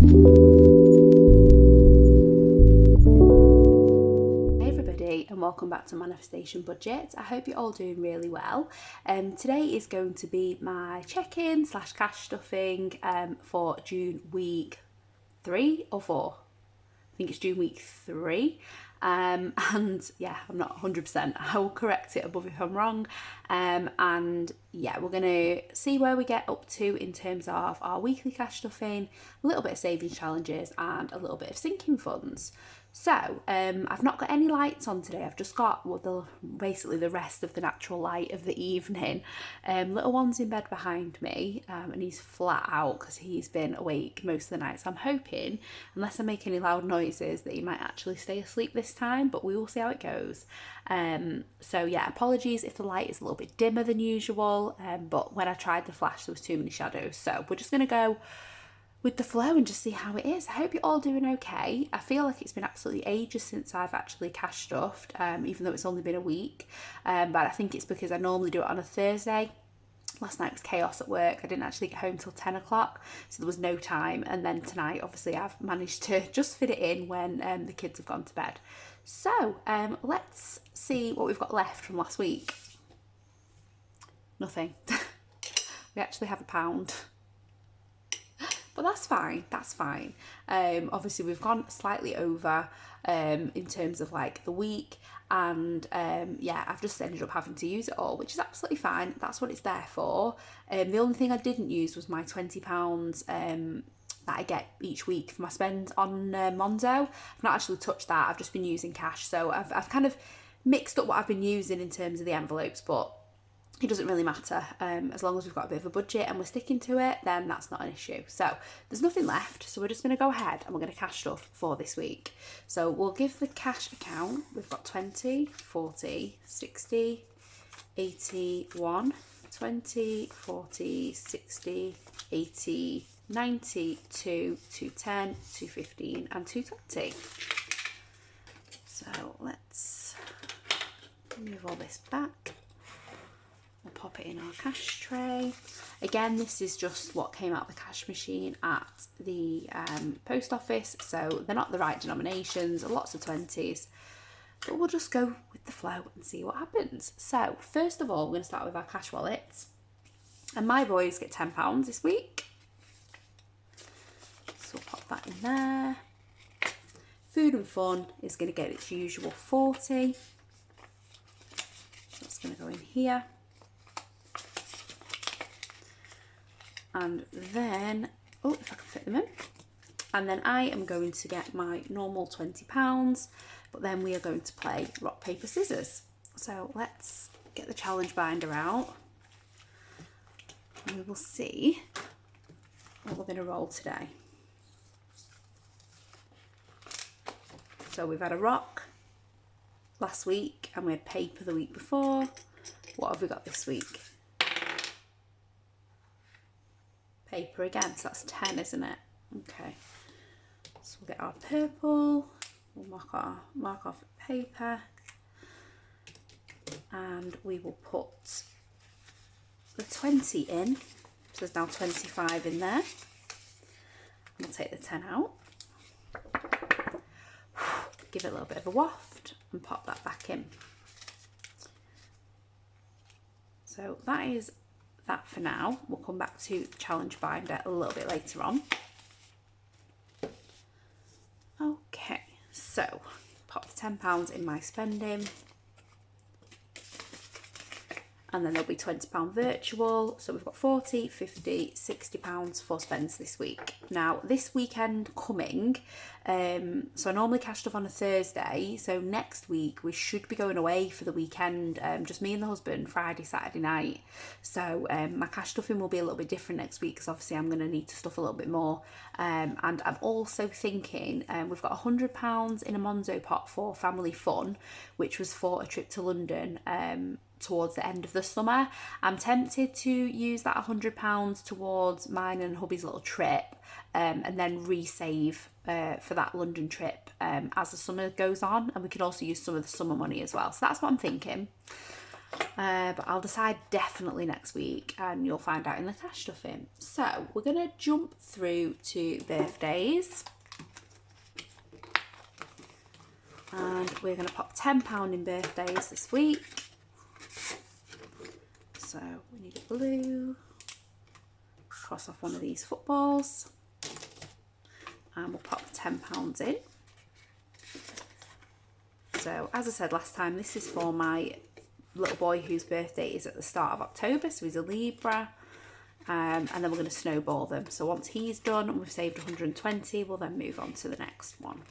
And welcome back to Manifestation Budget. I hope you're all doing really well. Today is going to be my check-in / cash stuffing for June week 3 or 4. I think it's June week 3. And yeah, I'm not 100%. I will correct it above if I'm wrong. And yeah, we're going to see where we get up to in terms of our weekly cash stuffing, a little bit of savings challenges and a little bit of sinking funds. So I've not got any lights on today. I've just got basically the rest of the natural light of the evening. Little one's in bed behind me and he's flat out because he's been awake most of the night. So I'm hoping, unless I make any loud noises, that he might actually stay asleep this time, but we will see how it goes. So yeah, apologies if the light is a little bit dimmer than usual, but when I tried the flash there was too many shadows. So we're just going to go with the flow and just see how it is. I hope you're all doing okay. I feel like it's been absolutely ages since I've actually cash stuffed, even though it's only been a week. But I think it's because I normally do it on a Thursday. Last night was chaos at work. I didn't actually get home till 10 o'clock, so there was no time. And then tonight, obviously, I've managed to just fit it in when the kids have gone to bed. So let's see what we've got left from last week. Nothing. We actually have £1. But that's fine, that's fine. Obviously we've gone slightly over in terms of like the week, and yeah, I've just ended up having to use it all, which is absolutely fine. That's what it's there for. The only thing I didn't use was my £20 that I get each week for my spend on Monzo. I've not actually touched that. I've just been using cash, so I've kind of mixed up what I've been using in terms of the envelopes, but it doesn't really matter. As long as we've got a bit of a budget and we're sticking to it, then that's not an issue. So there's nothing left, so we're just going to go ahead and we're going to cash stuff for this week. So we'll give the cash account. We've got 20, 40, 60, 81, 20, 40, 60, 80, 90, 210, 215 and 220. So let's move all this back. We'll pop it in our cash tray. Again, this is just what came out of the cash machine at the post office, so they're not the right denominations, lots of 20s, but we'll just go with the flow and see what happens. So first of all, we're going to start with our cash wallets, and my boys get £10 this week, so we'll pop that in there. Food and fun is going to get its usual 40, so that's going to go in here. And then, oh, if I can fit them in. And then I am going to get my normal £20, but then we are going to play rock, paper, scissors. So let's get the challenge binder out. And we will see what we're going to roll today. So we've had a rock last week and we had paper the week before. What have we got this week? Paper again, so that's 10, isn't it? Okay, so we'll get our purple, we'll mark off paper, and we will put the 20 in, so there's now 25 in there. We'll take the 10 out, give it a little bit of a waft and pop that back in. So that is that for now. We'll come back to the challenge binder a little bit later on. Okay, so pop the £10 in my spending, and then there'll be £20 virtual, so we've got 40, 50, £60 for spends this week. Now this weekend coming, so I normally cash stuff on a Thursday, so next week we should be going away for the weekend, just me and the husband, Friday, Saturday night. So my cash stuffing will be a little bit different next week because obviously I'm going to need to stuff a little bit more, and I'm also thinking we've got £100 in a Monzo pot for family fun, which was for a trip to London towards the end of the summer. I'm tempted to use that £100 towards mine and hubby's little trip, and then resave for that London trip as the summer goes on, and we could also use some of the summer money as well. So that's what I'm thinking. But I'll decide definitely next week, and you'll find out in the cash stuffing. So we're going to jump through to birthdays. And we're going to pop £10 in birthdays this week. So we need a blue. Cross off one of these footballs. And we'll pop £10 in. So as I said last time, this is for my little boy whose birthday is at the start of October, so he's a Libra. And then we're going to snowball them. So once he's done and we've saved 120, we'll then move on to the next one.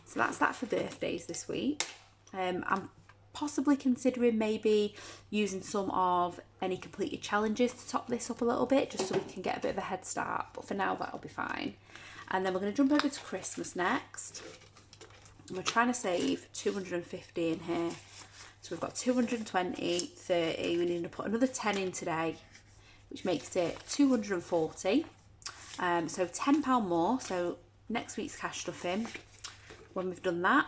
So that's that for birthdays this week. I'm possibly considering maybe using some of any completed challenges to top this up a little bit, just so we can get a bit of a head start. But for now, that'll be fine. And then we're going to jump over to Christmas next. And we're trying to save 250 in here. So we've got 220, 30. We need to put another 10 in today, which makes it 240. So £10 more. So next week's cash stuffing. When we've done that,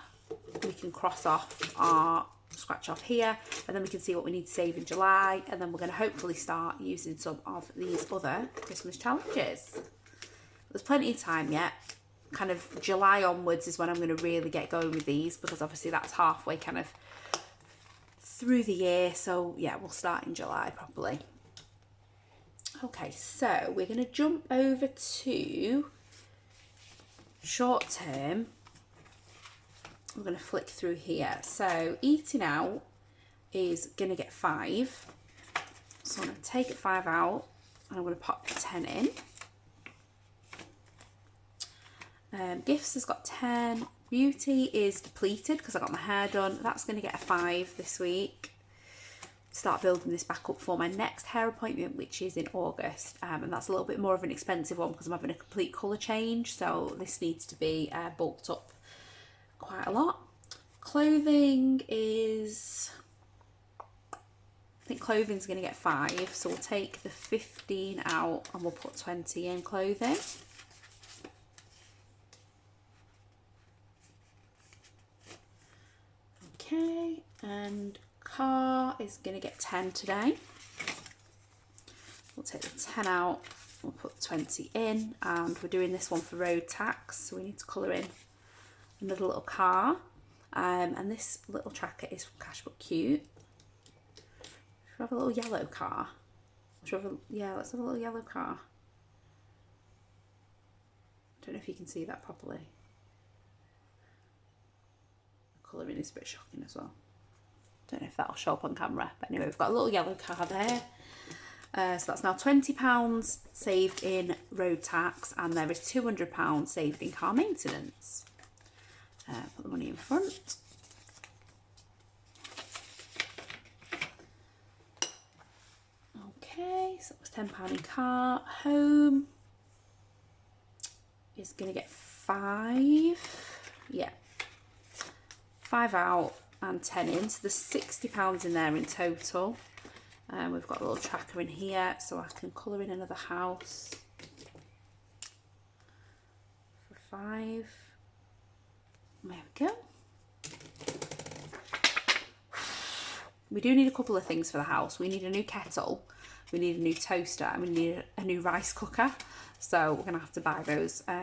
we can cross off our scratch off here, and then we can see what we need to save in July. And then we're going to hopefully start using some of these other Christmas challenges. There's plenty of time yet. Kind of July onwards is when I'm going to really get going with these, because obviously that's halfway kind of through the year. So yeah, we'll start in July properly. Okay, so we're going to jump over to short term. We're going to flick through here. So eating out is going to get 5. So I'm going to take 5 out and I'm going to pop 10 in. Gifts has got 10. Beauty is depleted because I got my hair done. That's going to get a 5 this week. Start building this back up for my next hair appointment, which is in August. And that's a little bit more of an expensive one because I'm having a complete colour change. So this needs to be bulked up quite a lot. Clothing is, I think clothing's going to get 5. So we'll take the 15 out and we'll put 20 in clothing. Okay, and car is going to get 10 today. We'll take the 10 out, we'll put 20 in, and we're doing this one for road tax, so we need to colour in another little car. And this little tracker is from Cash But Cute. Should we have a little yellow car? Yeah, let's have a little yellow car. I don't know if you can see that properly. Colouring is a bit shocking as well. Don't know if that'll show up on camera, but anyway, we've got a little yellow car there. So that's now £20 saved in road tax, and there is £200 saved in car maintenance. Put the money in front. Okay, so that was £10 in car. Home is going to get 5. Yeah. 5 out and 10 in, so there's £60 in there in total. We've got a little tracker in here, so I can colour in another house for 5. There we go. We do need a couple of things for the house. We need a new kettle, we need a new toaster, and we need a new rice cooker. So we're going to have to buy those. We're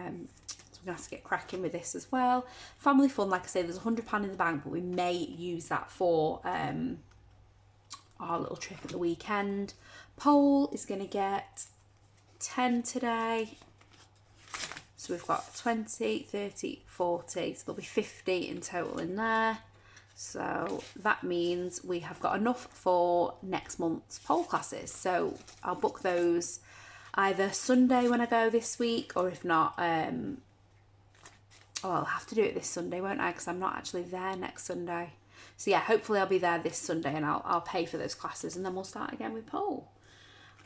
going to have to get cracking with this as well. Family fun, like I say, there's £100 in the bank, but we may use that for our little trip at the weekend. Pole is going to get 10 today. So we've got 20, 30, 40, so there'll be 50 in total in there. So that means we have got enough for next month's pole classes. So I'll book those either Sunday when I go this week, or if not, oh, I'll have to do it this Sunday, won't I? Because I'm not actually there next Sunday. So yeah, hopefully I'll be there this Sunday and I'll pay for those classes, and then we'll start again with pole.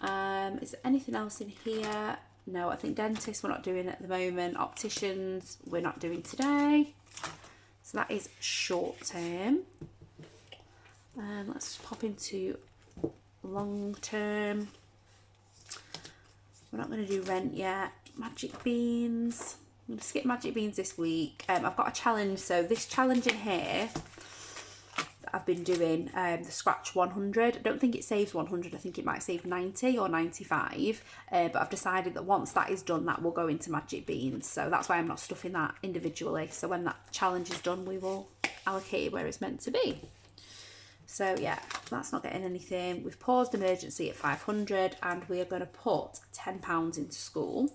Is there anything else in here? No, I think dentists we're not doing at the moment. Opticians we're not doing today. So that is short term. Let's pop into long term. We're not going to do rent yet. Magic beans. I'm going to skip magic beans this week. I've got a challenge. So this challenge in here, that I've been doing the scratch 100. I don't think it saves 100, I think it might save 90 or 95, but I've decided that once that is done, that will go into magic beans, so that's why I'm not stuffing that individually. So when that challenge is done, we will allocate it where it's meant to be. So yeah, that's not getting anything. We've paused emergency at 500, and we are going to put £10 into school.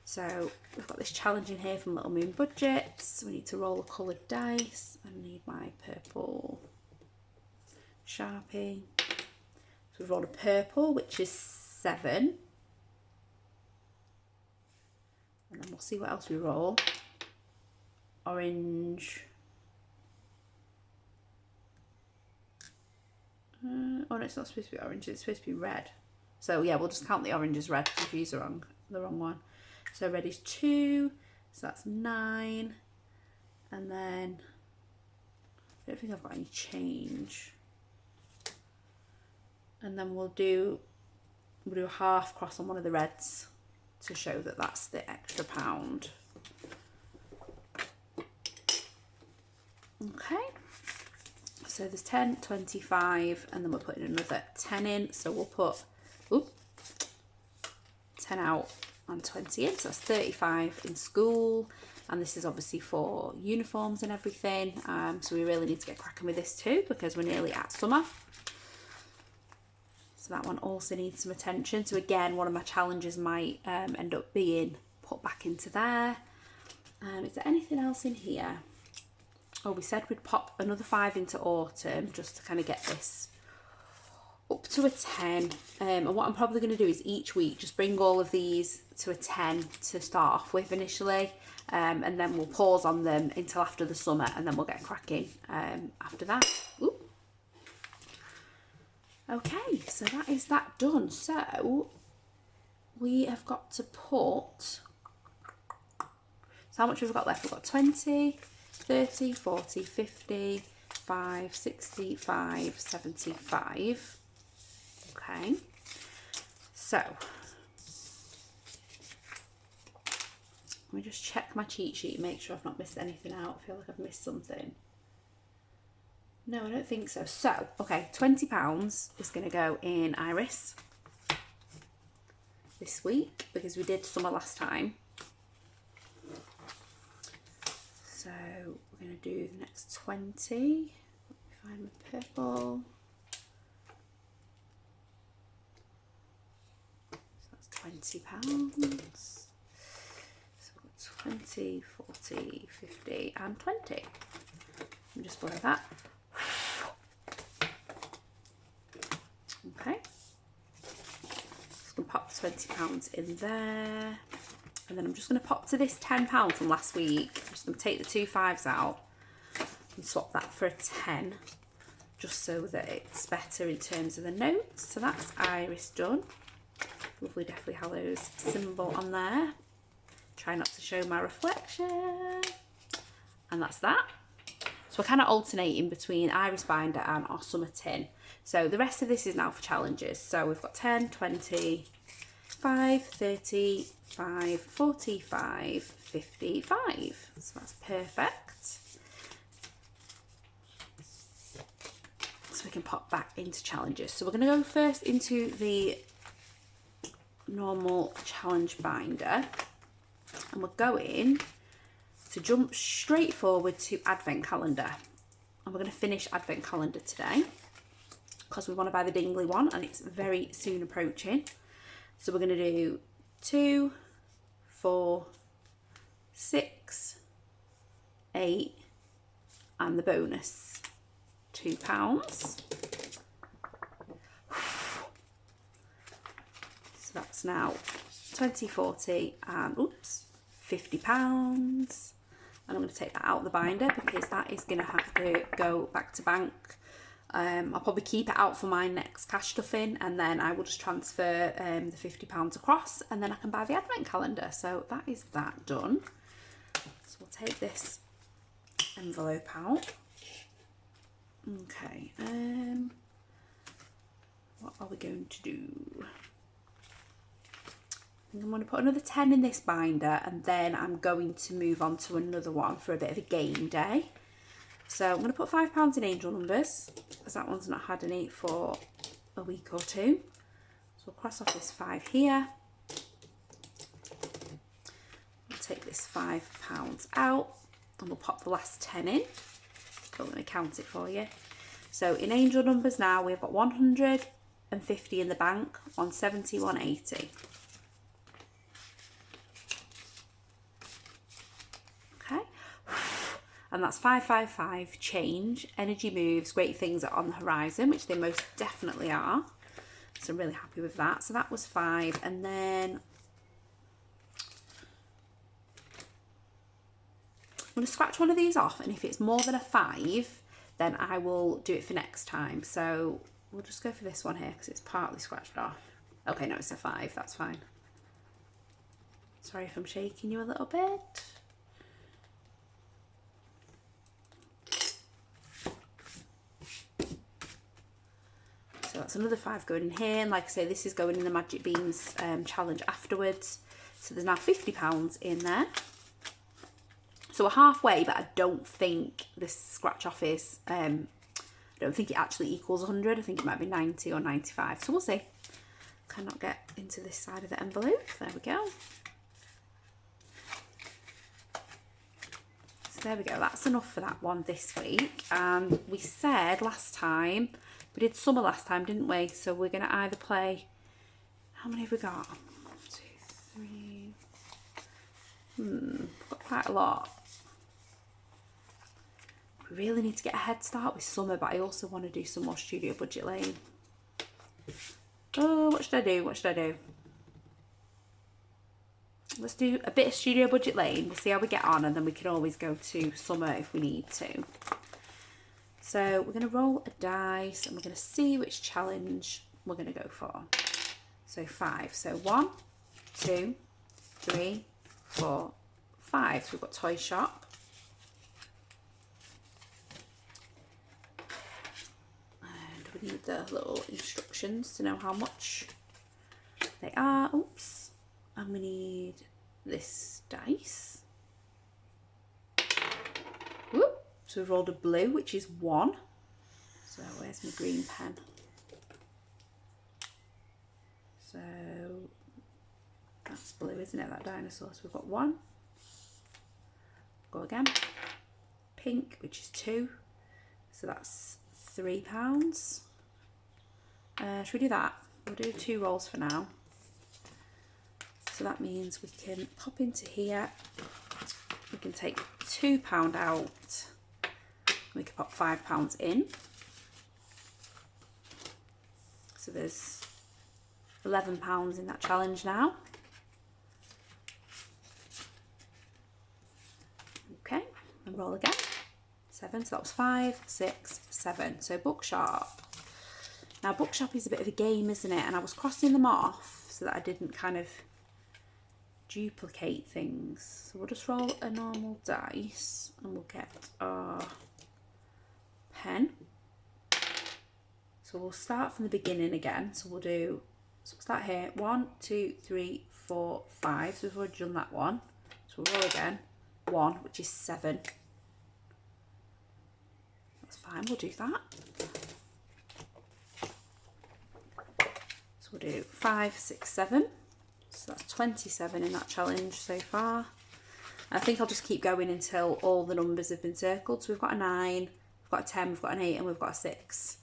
So we've got this challenge in here from Little Moon Budgets. We need to roll a coloured dice. I need my purple Sharpie. So we've rolled a purple, which is 7. And then we'll see what else we roll. Orange. Oh no, it's not supposed to be orange, it's supposed to be red. So yeah, we'll just count the orange as red because we've used the wrong one. So red is 2, so that's 9. And then, I don't think I've got any change. And then we'll do a half cross on one of the reds to show that that's the extra £1. Okay. So there's 10, 25, and then we're putting another 10 in. So we'll put 10 out and 20 in. So that's 35 in school. And this is obviously for uniforms and everything. So we really need to get cracking with this too, because we're nearly at summer. So that one also needs some attention. So again, one of my challenges might end up being put back into there. Is there anything else in here? Oh, we said we'd pop another 5 into autumn just to kind of get this up to a 10. And what I'm probably going to do is each week just bring all of these to a 10 to start off with initially. And then we'll pause on them until after the summer, and then we'll get cracking after that. Ooh. Okay, so that is that done. So we have got to put, so how much have we got left? We've got 20, 30, 40, 50, 5, 65, 75. Okay, so let me just check my cheat sheet, make sure I've not missed anything out. I feel like I've missed something. No, I don't think so. So, okay, £20 is going to go in Iris this week because we did summer last time. So we're going to do the next 20. Let me find my purple. So that's £20. So we've got 20, 40, 50 and 20. Let me just blow that. Okay. Just going to pop the £20 in there. And then I'm just going to pop to this £10 from last week. I'm just going to take the 2 5s out and swap that for a 10, just so that it's better in terms of the notes. So that's Iris done. Lovely Deathly Hallows symbol on there. Try not to show my reflection. And that's that. So we're kind of alternating between Iris binder and our summer tin. So the rest of this is now for challenges. So we've got 10, 20, 5, 30, 5, 45, 55. So that's perfect. So we can pop back into challenges. So we're going to go first into the normal challenge binder. And we're going to jump straight forward to Advent Calendar. And we're going to finish Advent Calendar today because we want to buy the dingley one and it's very soon approaching. So we're going to do 2, 4, 6, 8 and the bonus £2. So that's now 20, 40 and oops, £50. And I'm going to take that out of the binder because that is going to have to go back to bank. I'll probably keep it out for my next cash stuffing and then I will just transfer the £50 across and then I can buy the advent calendar. So that is that done. So we'll take this envelope out. Okay, what are we going to do? I'm going to put another 10 in this binder and then I'm going to move on to another one for a bit of a game day. So I'm going to put £5 in angel numbers, because that one's not had any for a week or two. So we'll cross off this 5 here. We'll take this £5 out, and we'll pop the last 10 in. So let me count it for you. So in angel numbers now, we've got 150 in the bank on 70, 180. Okay. And that's 555, change, energy moves, great things are on the horizon, which they most definitely are. So I'm really happy with that. So that was 5. And then I'm going to scratch one of these off, and if it's more than a 5, then I will do it for next time. So we'll just go for this one here because it's partly scratched off. Okay, no, it's a 5, that's fine. Sorry if I'm shaking you a little bit. So that's another 5 going in here, and like I say, this is going in the Magic Beans challenge afterwards. So there's now £50 in there. So we're halfway, but I don't think this scratch off is, I don't think it actually equals 100. I think it might be 90 or 95. So we'll see. Cannot get into this side of the envelope. There we go. So there we go. That's enough for that one this week. And we said last time, we did summer last time, didn't we? So we're going to either play, how many have we got? 1, 2, 3. We've got quite a lot. We really need to get a head start with summer, but I also want to do some more Studio Budget Lane. Oh, what should I do? What should I do? Let's do a bit of Studio Budget Lane. We'll see how we get on, and then we can always go to summer if we need to. So we're going to roll a dice, and we're going to see which challenge we're going to go for. So 5. So 1, 2, 3, 4, 5. So we've got Toy Shop. And we need the little instructions to know how much they are. Oops. And we need this dice. Whoop. So we've rolled a blue, which is 1. So where's my green pen? So that's blue, isn't it, that dinosaur? So we've got 1. Go again. Pink, which is 2. So that's £3. Should we do that? We'll do 2 rolls for now. So that means we can pop into here. We can take £2 out. We can pop £5 in. So there's £11 in that challenge now. Okay, and roll again. 7, so that was 5, 6, 7. So Bookshop. Now Bookshop is a bit of a game, isn't it? And I was crossing them off so that I didn't kind of duplicate things. So we'll just roll a normal dice, and we'll get our pen. So we'll start from the beginning again. So we'll start here. 1, 2, 3, 4, 5. So we've already done that one. So we'll roll again. 1, which is 7. That's fine, we'll do that. So we'll do 5, 6, 7. So that's 27 in that challenge so far. I think I'll just keep going until all the numbers have been circled. So we've got a 9, we've got a 10, we've got an 8, and we've got a 6.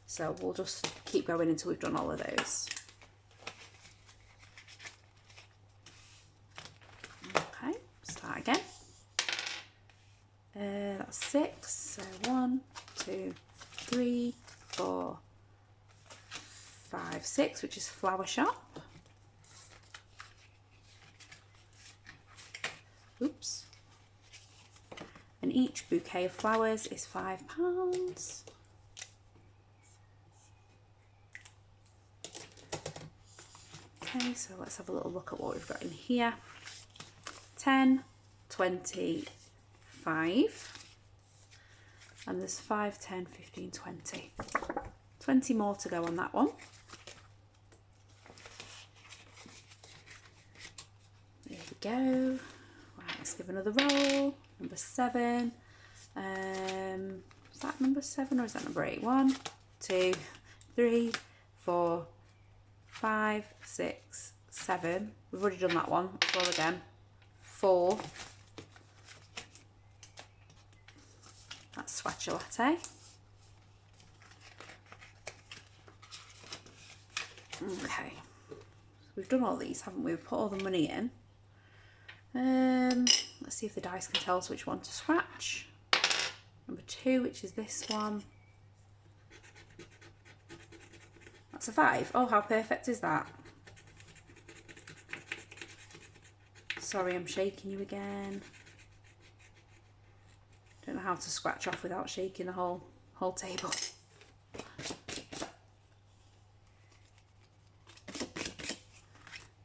So we'll just keep going until we've done all of those. Okay, start again. That's 6. So 1, 2, 3, 4, 5, 6, which is Flower Shop. Oops. And each bouquet of flowers is £5. Okay, so let's have a little look at what we've got in here. 10, 20, 5. And there's 5, 10, 15, 20. 20 more to go on that one. There we go. Right, let's give another roll. Number 7. Is that number 7 or is that number 8? 1, 2, 3, 4, 5, 6, 7. We've already done that one. Let's roll again. 4. That's sriracha latte. Okay, so we've done all these, haven't we? We've put all the money in. Let's see if the dice can tell us which one to scratch. Number 2, which is this one. That's a 5. Oh, how perfect is that? Sorry, I'm shaking you again. Don't know how to scratch off without shaking the whole table.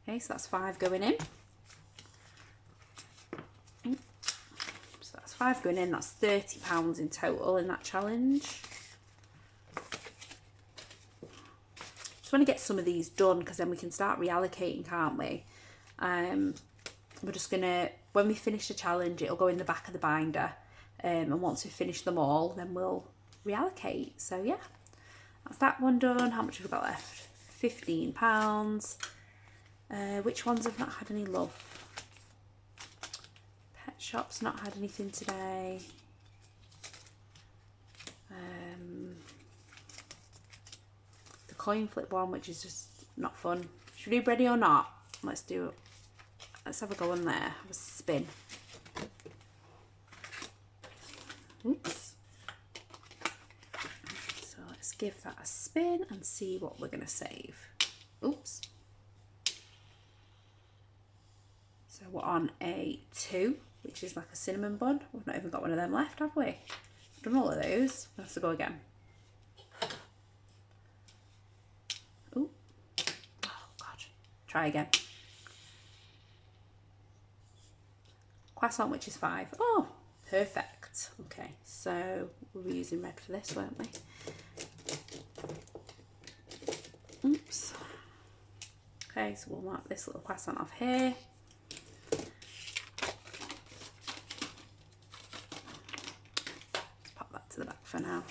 Okay, so that's 5 going in. So that's 5 going in. That's £30 in total in that challenge. Just want to get some of these done because then we can start reallocating, can't we? We're just gonna, when we finish the challenge, it'll go in the back of the binder, and once we finish them all, then we'll reallocate. So yeah, that's that one done. How much have we got left? £15. Which ones have not had any love? Pet Shop's not had anything today. The coin flip one, which is just not fun. Should we do ready or not? Let's have a go on there. Have a spin. Oops. So let's give that a spin and see what we're going to save. Oops. So we're on a 2, which is like a cinnamon bun. We've not even got one of them left, have we? We've done all of those. We'll have to go again. Ooh. Oh, God. Try again. Croissant, which is 5. Oh, perfect. Okay, so we were using red for this, weren't we? Oops. Okay, so we'll mark this little croissant off here. Pop that to the back for now.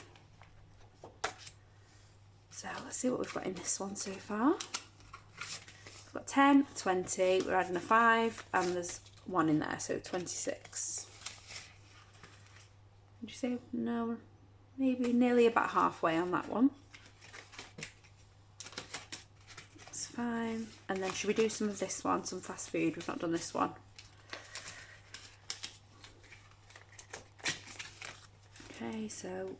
So let's see what we've got in this one so far. We've got 10, 20, we're adding a 5, and there's 1 in there, so 26. Would you say? No, maybe nearly about halfway on that one. That's fine. And then should we do some of this one, some fast food? We've not done this one. Okay, so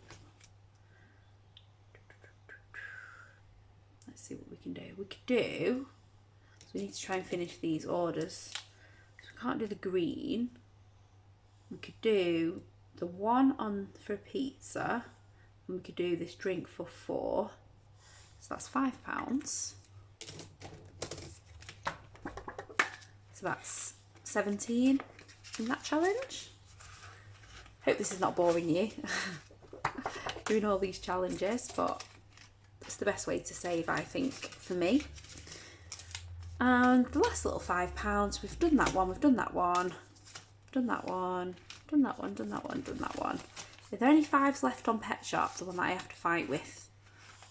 let's see what we can do. We could do, so we need to try and finish these orders. So we can't do the green. We could do the one on for pizza, and we could do this drink for 4. So that's £5. So that's 17 in that challenge. Hope this is not boring you doing all these challenges, but it's the best way to save, I think, for me. And the last little £5, we've done that one, we've done that one, done that one, done that one, done that one, done that one. Are there any 5s left on Pet Shop, the one that I have to fight with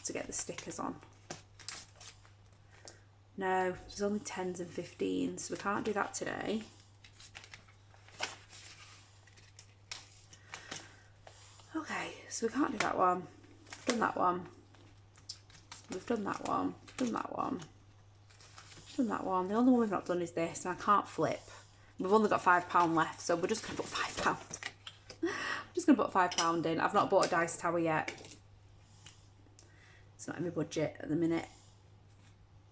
to get the stickers on? No, there's only 10s and 15s, so we can't do that today. Okay, so we can't do that one. We've done that one. We've done that one. Done that one. Done that one. The only one we've not done is this, and I can't flip. We've only got £5 left, so we're just going to put £5. I'm just going to put £5 in. I've not bought a dice tower yet. It's not in my budget at the minute,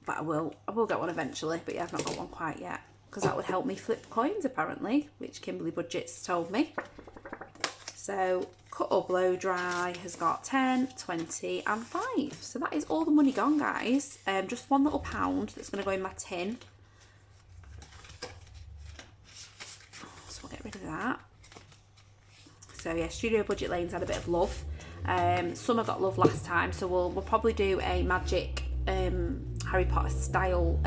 but I will get one eventually. But yeah, I've not got one quite yet, because that would help me flip coins apparently, which Kimberly Budgets told me. So cut or blow dry has got 10, 20 and 5. So that is all the money gone, guys. Just one little pound that's going to go in my tin. So we'll get rid of that. So yeah, Studio Budget Lane's had a bit of love. Summer got love last time, so we'll probably do a magic Harry Potter style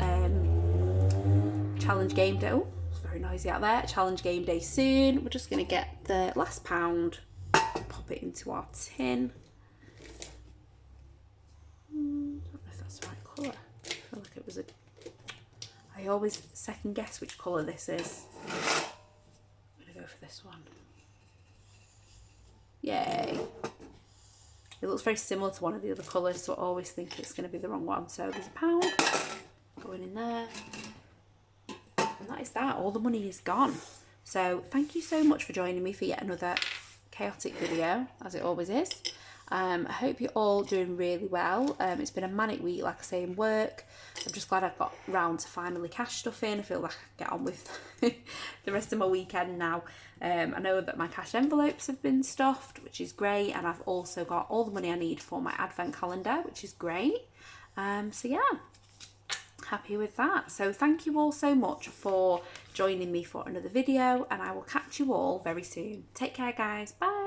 challenge game day. Oh, it's very noisy out there. Challenge game day soon. We're just going to get the last pound pop it into our tin. I don't know if that's the right colour. I feel like it was I always second guess which colour this is. I'm going to go for this one. Yay! It looks very similar to one of the other colours, so I always think it's going to be the wrong one. So there's £1 going in there. And that is that. All the money is gone. So thank you so much for joining me for yet another chaotic video, as it always is. I hope you're all doing really well. It's been a manic week, like I say, in work. I'm just glad I've got round to finally cash stuff in. I feel like I can get on with the rest of my weekend now. I know that my cash envelopes have been stuffed, which is great, and I've also got all the money I need for my advent calendar, which is great. So yeah, happy with that. So thank you all so much for joining me for another video, and I will catch you all very soon. Take care, guys. Bye.